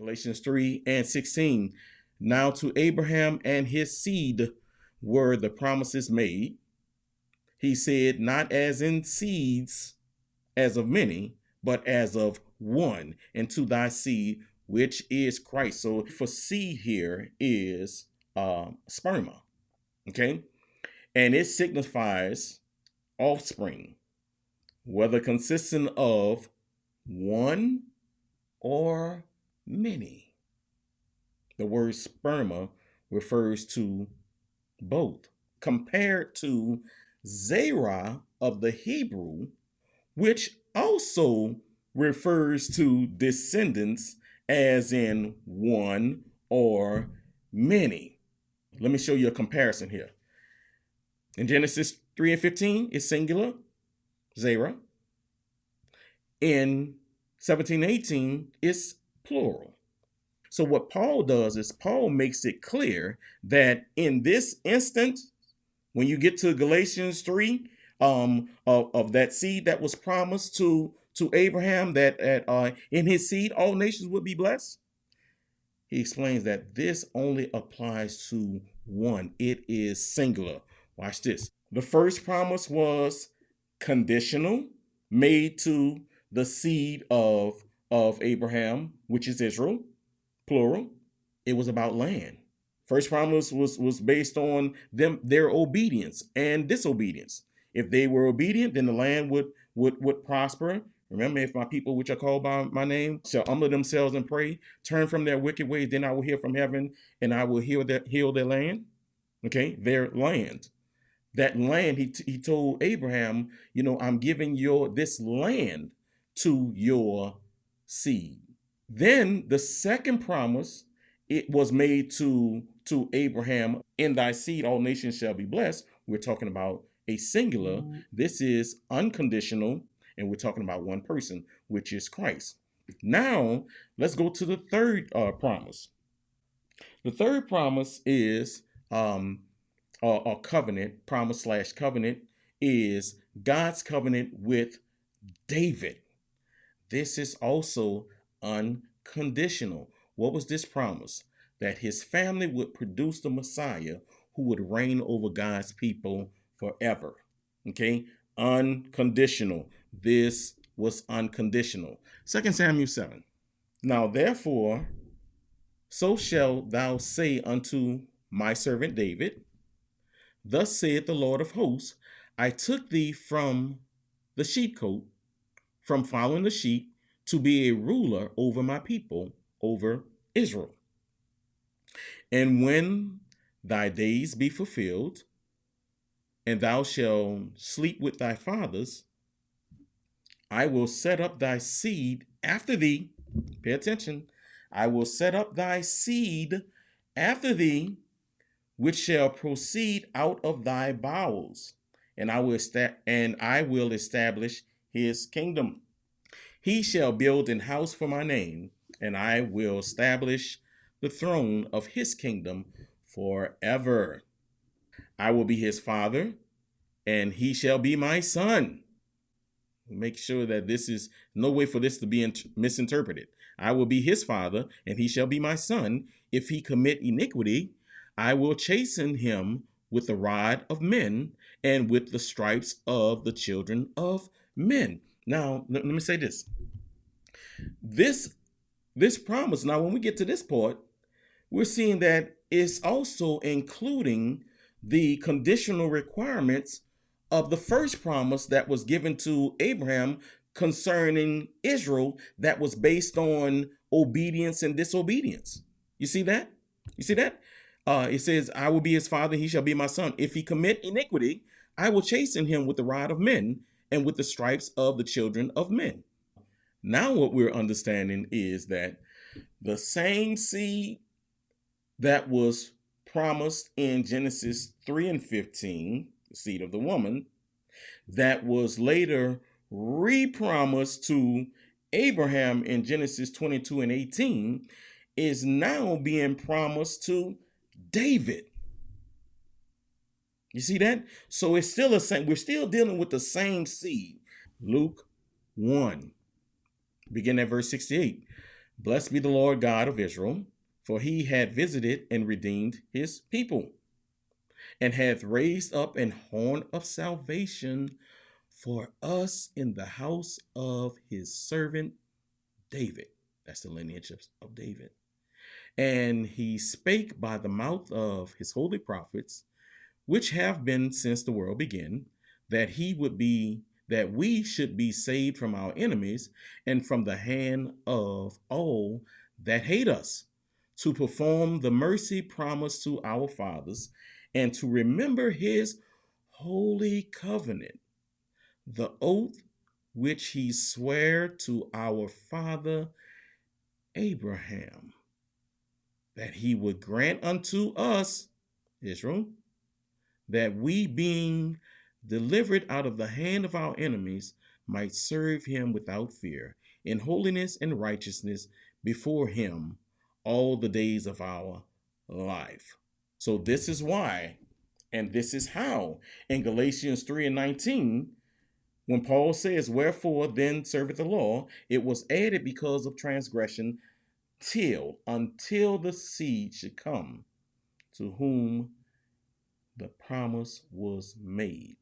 Galatians 3:16. Now to Abraham and his seed were the promises made. He said, not as in seeds, as of many, but as of one, and to thy seed, which is Christ. So for seed here is sperma, okay? And it signifies offspring, whether consisting of one or many. The word sperma refers to both, compared to zerah of the Hebrew, which also refers to descendants as in one or many. Let me show you a comparison here. In Genesis 3:15, it's singular, zerah. In 17:18, it's plural. So what Paul does is Paul makes it clear that in this instance, when you get to Galatians 3, of that seed that was promised to Abraham, that in his seed all nations would be blessed, he explains that this only applies to one. It is singular. Watch this. The first promise was conditional, made to the seed of Abraham, which is Israel, plural. It was about land. First promise was based on their obedience and disobedience. If they were obedient, then the land would prosper. Remember, if my people, which are called by my name, shall humble themselves and pray, turn from their wicked ways, then I will hear from heaven and I will heal their land. Okay, their land. That land, he told Abraham, I'm giving this land to your seed. Then the second promise, it was made to Abraham, in thy seed all nations shall be blessed. We're talking about a singular. This is unconditional, and we're talking about one person, which is Christ. Now, let's go to the third promise. The third promise is a covenant, promise/covenant, is God's covenant with David. This is also unconditional. What was this promise? That his family would produce the Messiah who would reign over God's people forever. Okay? Unconditional. This was unconditional. 2 Samuel 7. Now therefore, so shalt thou say unto my servant David, thus saith the Lord of hosts, I took thee from the sheepcote, from following the sheep, to be a ruler over my people, over Israel. And when thy days be fulfilled, and thou shalt sleep with thy fathers, I will set up thy seed after thee. Pay attention. I will set up thy seed after thee, which shall proceed out of thy bowels, and I will establish his kingdom. He shall build an house for my name, and I will establish the throne of his kingdom forever. I will be his father, and he shall be my son. Make sure that this is no way for this to be misinterpreted. I will be his father, and he shall be my son. If he commit iniquity, I will chasten him with the rod of men and with the stripes of the children of men. Now, let me say this. This promise, now when we get to this part, we're seeing that it's also including the conditional requirements of the first promise that was given to Abraham concerning Israel, that was based on obedience and disobedience. You see that? It says, I will be his father, he shall be my son. If he commit iniquity, I will chasten him with the rod of men and with the stripes of the children of men. Now what we're understanding is that the same seed that was promised in Genesis 3:15, the seed of the woman, that was later re-promised to Abraham in Genesis 22:18, is now being promised to David. You see that? So it's still the same. We're still dealing with the same seed. Luke 1, begin at verse 68. Blessed be the Lord God of Israel, for he had visited and redeemed his people, and hath raised up an horn of salvation for us in the house of his servant David. That's the lineage of David. And he spake by the mouth of his holy prophets, which have been since the world began, that we should be saved from our enemies and from the hand of all that hate us, to perform the mercy promised to our fathers, and to remember his holy covenant, the oath which he sware to our father Abraham, that he would grant unto us, Israel, that we, being delivered out of the hand of our enemies, might serve him without fear, in holiness and righteousness before him all the days of our life. So this is why, and this is how, in Galatians 3:19, when Paul says, wherefore then serveth the law, it was added because of transgression, until the seed should come, to whom the promise was made.